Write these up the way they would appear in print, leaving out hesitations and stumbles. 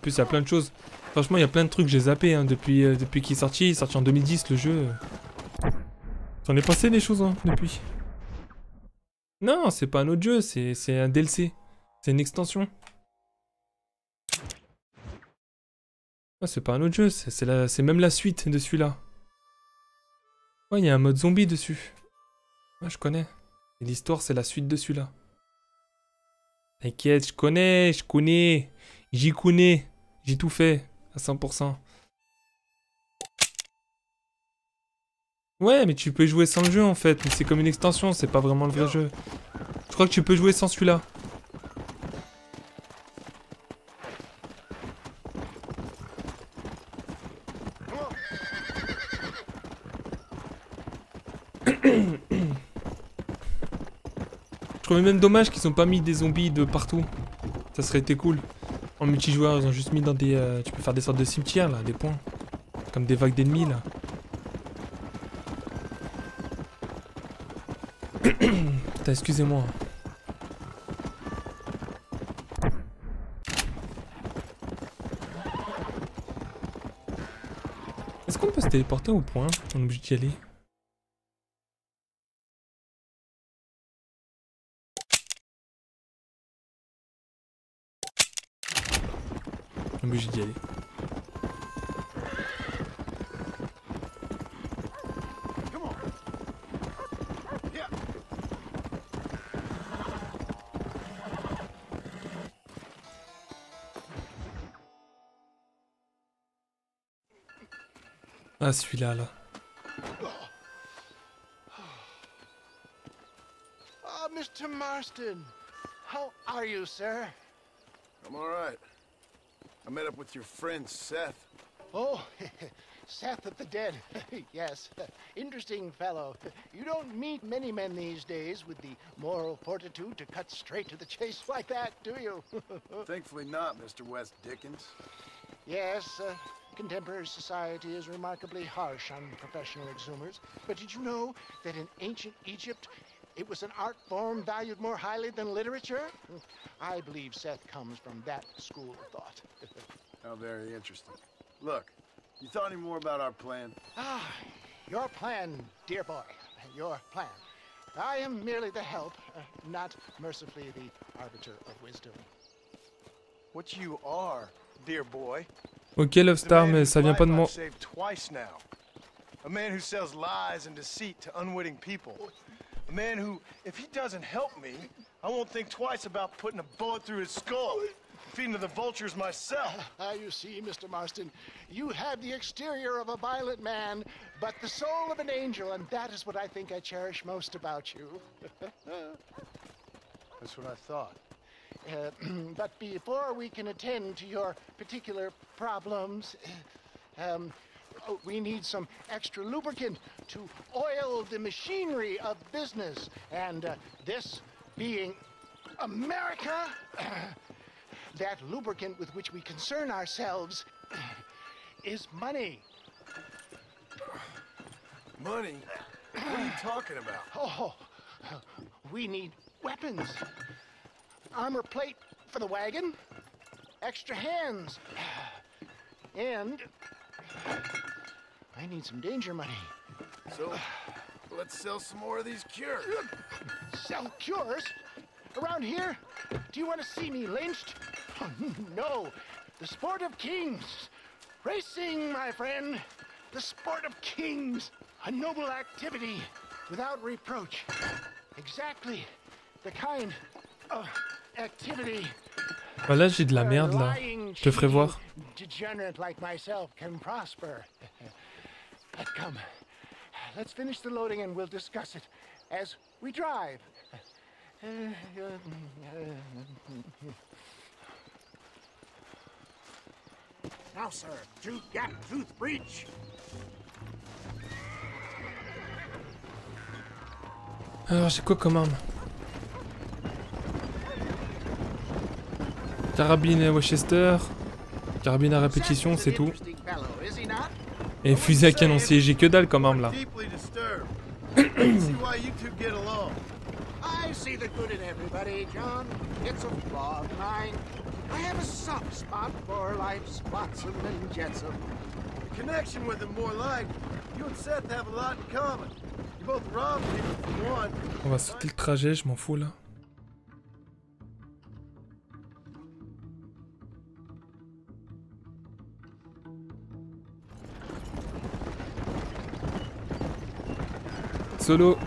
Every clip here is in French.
plus, il y a plein de choses. Franchement, il y a plein de trucs que j'ai zappé hein, depuis qu'il est sorti. Il est sorti en 2010, le jeu. J'en ai passé des choses hein, depuis. Non, c'est pas un autre jeu, c'est un DLC. C'est une extension. Ouais, c'est pas un autre jeu, c'est même la suite de celui-là. Ouais, il y a un mode zombie dessus. Ouais, je connais. Et l'histoire, c'est la suite de celui-là. T'inquiète, je connais. J'y connais. J'ai tout fait, à 100%. Ouais, mais tu peux jouer sans le jeu, en fait. C'est comme une extension, c'est pas vraiment le vrai jeu. Je crois que tu peux jouer sans celui-là. Je trouve même dommage qu'ils ont pas mis des zombies de partout. Ça serait été cool. En multijoueur, ils ont juste mis dans des... tu peux faire des sortes de cimetières, là, des points. Comme des vagues d'ennemis, là. Putain, excusez-moi. Est-ce qu'on peut se téléporter au point? On est obligé d'y aller. On est obligé d'y aller. Ah, celui-là, là. Oh, Mr. Marston. How are you, sir? I'm all right. I met up with your friend, Seth. Oh, Seth of the Dead. Yes, interesting fellow. You don't meet many men these days with the moral fortitude to cut straight to the chase like that, do you? Thankfully not, Mr. West Dickens. Yes, contemporary society is remarkably harsh on professional exhumers. But did you know that in ancient Egypt, it was an art form valued more highly than literature? I believe Seth comes from that school of thought. How very interesting. Look, you thought any more about our plan? Ah, your plan, dear boy. Your plan. I am merely the help, not mercifully the arbiter of wisdom. What you are, dear boy. Ok, Lovestar, mais ça vient pas de moi. Twice now. A man who sells lies and deceit to unwitting people. A man who, if he doesn't help me, I won't think twice about putting a bullet through his skull. Feeding to the vultures myself. You see, Mr. Marston, you have the exterior of a violent man, but the soul of an angel, and that is what I think I cherish most about you. That's what I thought. But before we can attend to your particular problems, we need some extra lubricant to oil the machinery of business. And this being America, that lubricant with which we concern ourselves is money. Money? What are you talking about? Oh, we need weapons. Armor plate for the wagon, extra hands, and I need some danger money. So, let's sell some more of these cures. Sell cures? Around here? Do you want to see me lynched? Oh, no. The sport of kings. Racing, my friend. The sport of kings. A noble activity without reproach. Exactly the kind of activity. Bah là, j'ai de la merde, là. Je te ferai voir. Degenerate like myself can prosper. But come, let's finish the loading and we'll discuss it as we drive. Now, sir, tooth gap, tooth breach. Alors, j'ai quoi comme arme? Carabine Winchester. Carabine à répétition, c'est tout. Et fusil à canoncier, j'ai que dalle comme arme là. I see the good in everybody, John. It's a flawed line. I have a soft spot for life's flotsam and jetsam. The connection with him, more like. You and Seth have a lot in common. You both robbed people for one. On va sauter le trajet, je m'en fous là. Solo.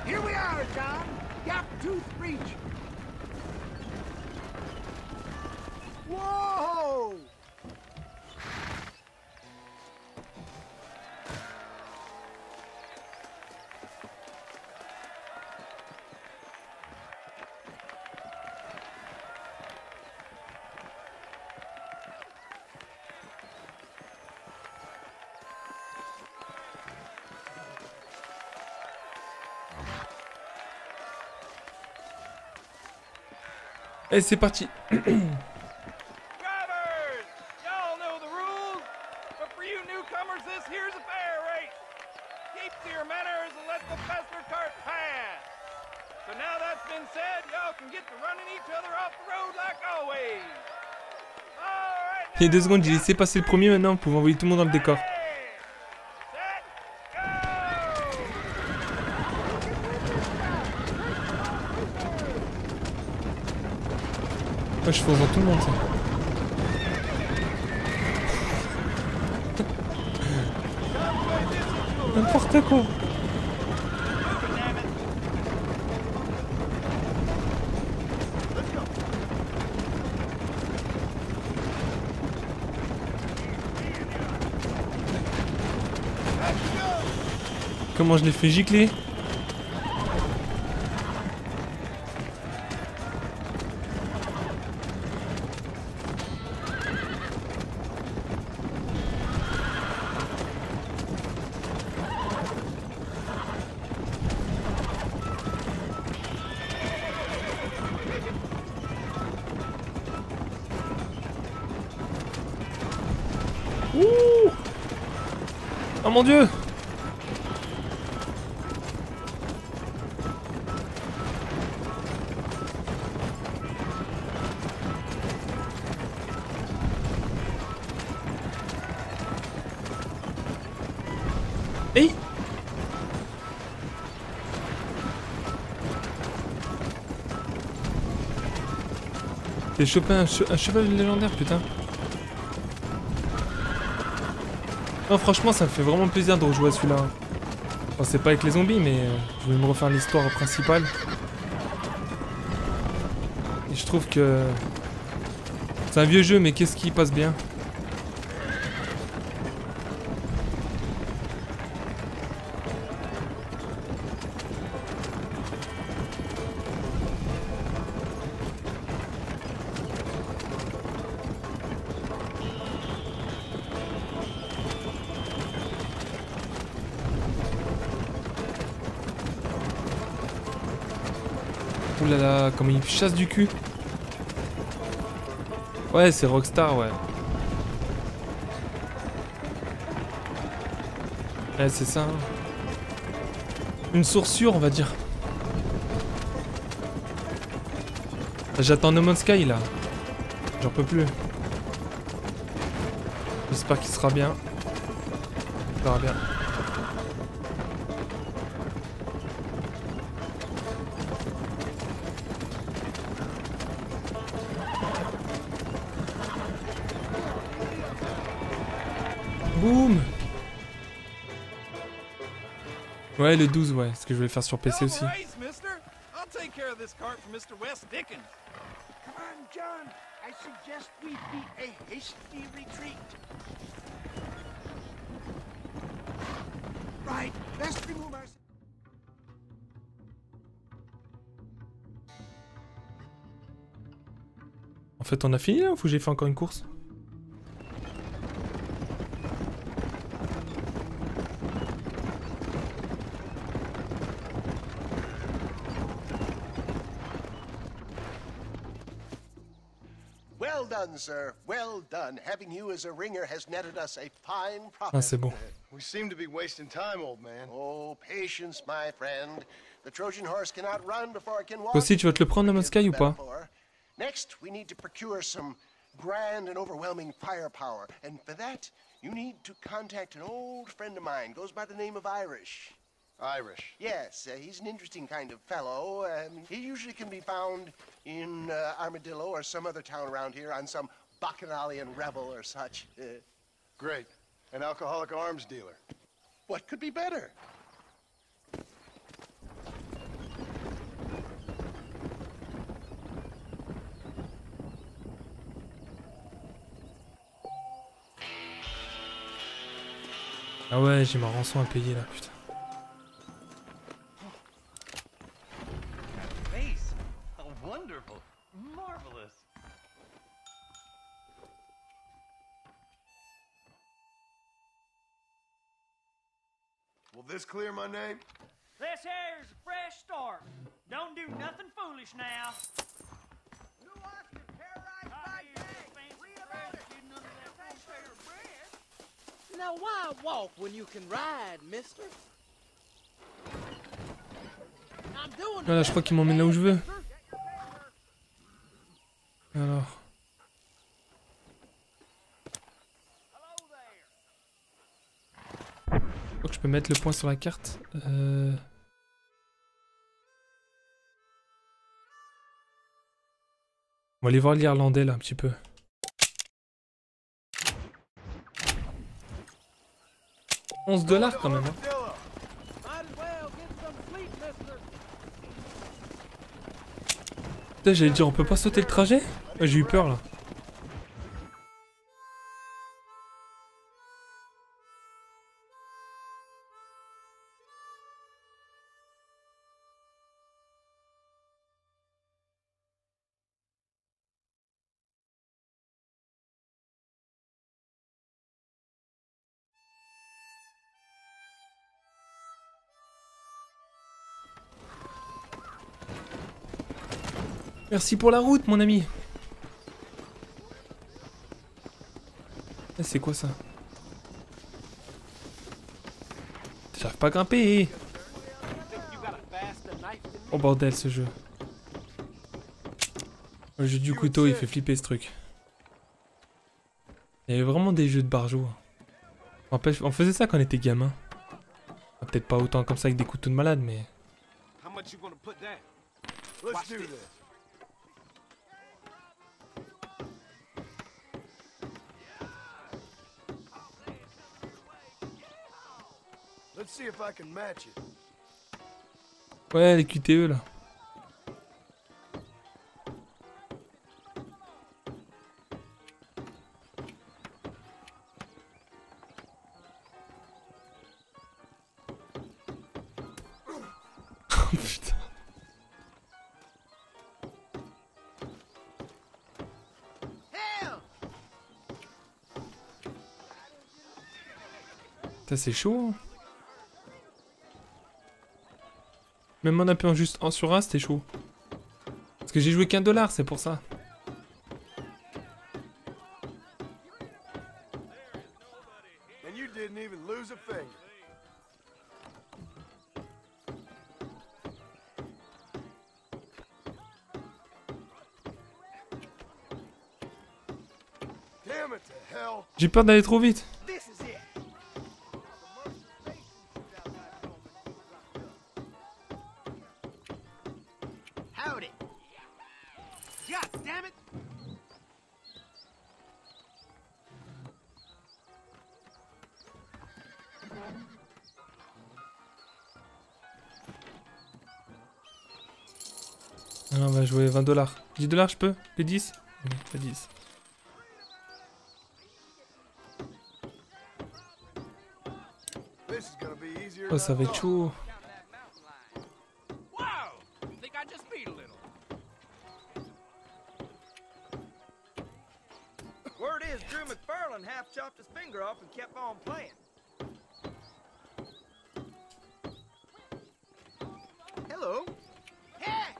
Here we are, John. Gap Tooth Breach. Whoa! Et c'est parti. Drivers! Y'all know the rules, but for you newcomers, this here's a fair race. Keep to your manners and let the faster cart pass. So now that's been said, y'all can get to running each other off the road like always. All right, Il y a 2 secondes, j'ai laissé passer le premier, maintenant, vous pouvez envoyer tout le monde dans le décor. set, go! Moi, je fonce dans tout le monde, ça. N'importe quoi. Comment je l'ai fait gicler? Ouh! Oh mon dieu! Hey! J'ai chopé un cheval légendaire, putain. Non, franchement, ça me fait vraiment plaisir de rejouer à celui-là. Bon, c'est pas avec les zombies, mais je vais me refaire l'histoire principale. Et je trouve que... c'est un vieux jeu, mais qu'est-ce qui passe bien? Ouh là là, comme il chasse du cul. Ouais, c'est Rockstar, ouais. Ouais, c'est ça. Hein. Une source sûre, on va dire. J'attends No Man's Sky, là. J'en peux plus. J'espère qu'il sera bien. On verra bien. Boum. Ouais, le 12, ouais, ce que je vais faire sur PC aussi. No worries, mister. I'll take care of this cart for Mr. West Dickens. Come on, John. I suggest we beat a hasty retreat. Right. Let's remove our... En fait, on a fini là ou faut que j'ai fait encore une course? Well done, sir. Well done. Having you as a ringer has netted us a fine profit. Ah, c'est bon. We seem to be wasting time, old man. Oh, patience, my friend. The Trojan horse cannot run before it can walk. Toi aussi, tu vas te le prendre, No Sky, ou pas? Next, we need to procure some grand and overwhelming firepower. And for that, you need to contact an old friend of mine. Goes by the name of Irish. Irish. Yes, he's an interesting kind of fellow. He usually can be found in Armadillo or some other town around here on some Bacchanalian revel or such. Great. An alcoholic arms dealer. What could be better? Ah ouais, j'ai ma rançon à payer là, putain. Face. Oh, wonderful. Marvelous. Will this clear my name? This here's a fresh start. Don't do nothing foolish now. Now why walk when you can ride, mister? I'm doing Voilà, je crois qu'il m'emmène là où je veux. Alors. Je crois que je peux mettre le point sur la carte. On va aller voir l'Irlandais là un petit peu. $11 quand même. Hein. Putain, j'allais dire on peut pas sauter le trajet? Ouais, j'ai eu peur là. Merci pour la route, mon ami. C'est quoi ça? J'arrive pas à grimper. Oh bordel, ce jeu. Le jeu du couteau, il fait flipper ce truc. Il y avait vraiment des jeux de barjots. On faisait ça quand on était gamin. Peut-être pas autant comme ça avec des couteaux de malade, mais... Let's do this. Let's see if I can match it. Ouais, les QTE là. Oh putain. Putain, c'est chaud. Hein. Même en appuyant juste en sur 1, c'était chaud. Parce que j'ai joué qu'$1, c'est pour ça. And you didn't even lose a finger. Damn it to hell. J'ai peur d'aller trop vite. This is it. Howdy. God damn it. Alors, on va jouer $20. $10 je peux? Les 10? Non, pas 10. This is gonna be easier Oh, ça va être chaud. Wow! Think I just beat a little. Word is Drew McFarlane half chopped his finger off and kept on playing. Hello. Hey!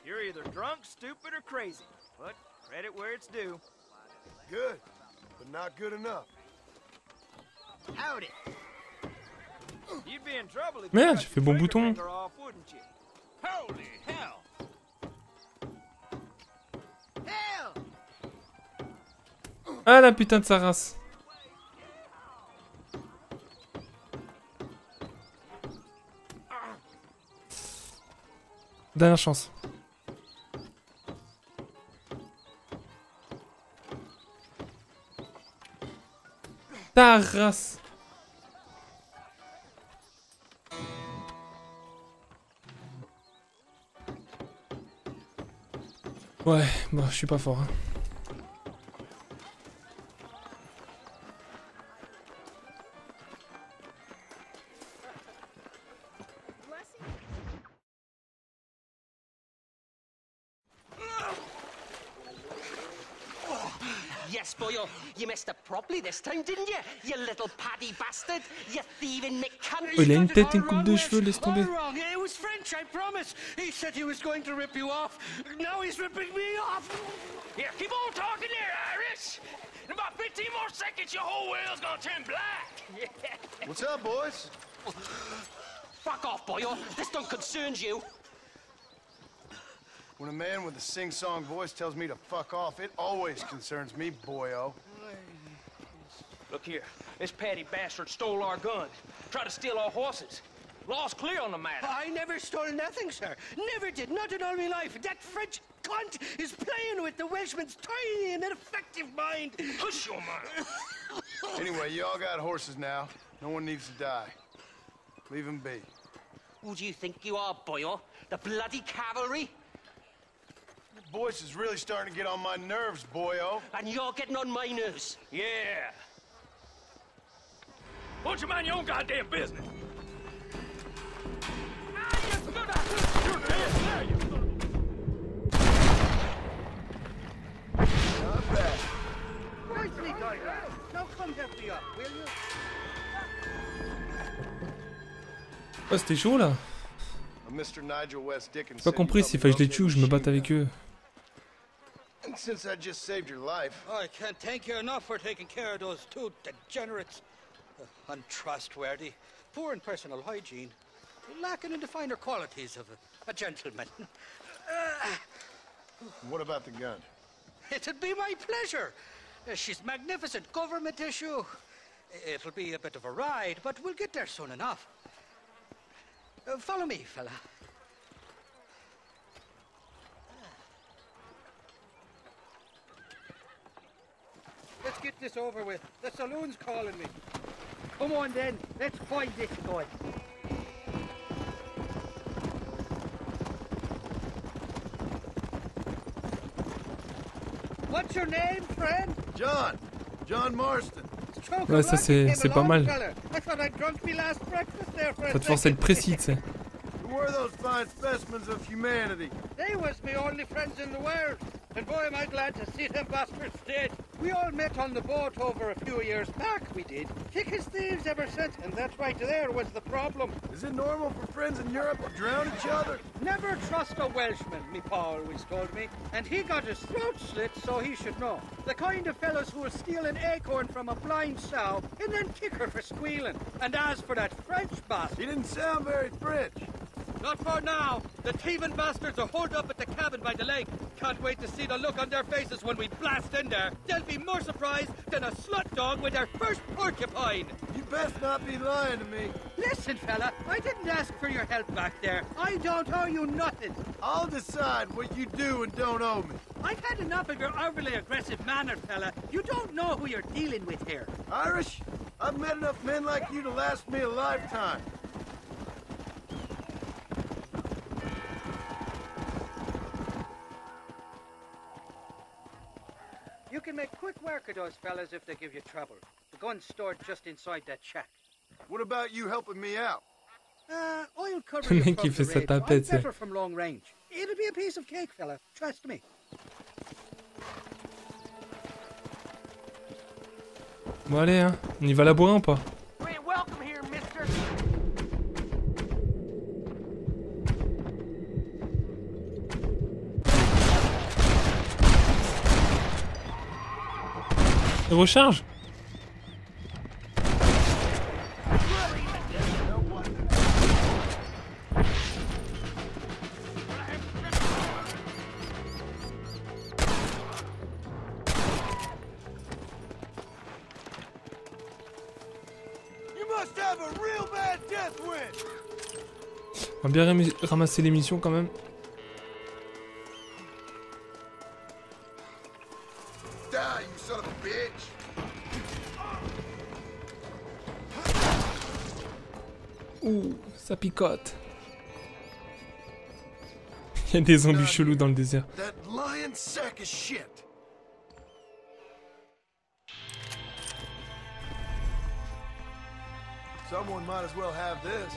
You're either drunk, stupid, or crazy. But credit where it's due. Good, but not good enough. Howdy. You'd be in trouble if Merde, you j'ai cut fait your bon trigger bouton. finger off, wouldn't you? Holy hell! Hell! Ah la putain de sa race. Dernière chance. Ta race. Ouais, bon, je suis pas fort. Hein. Yes, boyo, you messed up properly this time, didn't you? You little paddy bastard! You thieving McCunt! Oh, il a une tête et une coupe de cheveux, laisse tomber. All wrong. It was French, I promise. He said he was going to rip you off. Now he's ripping me off. Yeah, keep on talking there, Irish! In about 15 more seconds, your whole world's gonna turn black! What's up, boys? Fuck off, boyo! This don't concern you! When a man with a sing-song voice tells me to fuck off, it always concerns me, boyo. Look here, this Paddy bastard stole our guns, tried to steal our horses. Law's clear on the matter. I never stole nothing, sir. Never did. Not in all my life. That French cunt is playing with the Welshman's tiny and ineffective mind. Hush your mouth. Anyway, you all got horses now. No one needs to die. Leave them be. Who do you think you are, boyo? The bloody cavalry? Your voice is really starting to get on my nerves, boyo. And you're getting on my nerves. Yeah. Why don't you mind your own goddamn business? You're dead now, you Not bad. Nicely done, lad. Now come help me up, will you? Oh, c'était chaud là. Mr. Nigel West Dickens. J'ai pas compris s'il fallait que je les tue ou que je me batte avec eux. And since I just saved your life, I can't thank you enough for taking care of those two degenerates. Untrustworthy, poor in personal hygiene, lacking in the finer qualities of a gentleman. what about the gun? It'd be my pleasure. She's magnificent, government issue. It'll be a bit of a ride, but we'll get there soon enough. Follow me, fella. Let's get this over with. The saloon's calling me. Come on then, let's find this guy. What's your name, friend? John. John Marston. Ouais, ça c'est pas mal. I thought I drunk me last breakfast there for a Ça te force à être précis, tu sais. Who were those fine specimens of humanity? They was my only friends in the world. And boy, am I glad to see them bastards dead. We all met on the boat over a few years back, we did. Thick as thieves ever since, and that's right there was the problem. Is it normal for friends in Europe to drown each other? Never trust a Welshman, me pa always told me. And he got his throat slit, so he should know. The kind of fellas who will steal an acorn from a blind sow and then kick her for squealing. And as for that French bastard... He didn't sound very French. Not for now. The thieving bastards are holed up at the cabin by the lake. Can't wait to see the look on their faces when we blast in there. They'll be more surprised than a slut dog with their first porcupine. You best not be lying to me. Listen, fella, I didn't ask for your help back there. I don't owe you nothing. I'll decide what you do and don't owe me. I've had enough of your overly aggressive manner, fella. You don't know who you're dealing with here. Irish, I've met enough men like you to last me a lifetime. You can make quick work of those fellas if they give you trouble. The gun's stored just inside that shack. What about you helping me out? I'll cover Le you mec from il fait the sa ridge. I'm tapette, c'est. better from long range. It'll be a piece of cake, fella. Trust me. Bon allez, hein. On y va labourer ou pas? Welcome here, mister. Il recharge. On va bien ramasser les missions quand même. Die, you son of a bitch! Ouh, ça picote. Il y a des zombies chelous dans le désert. That lion sack of shit! Someone might as well have this.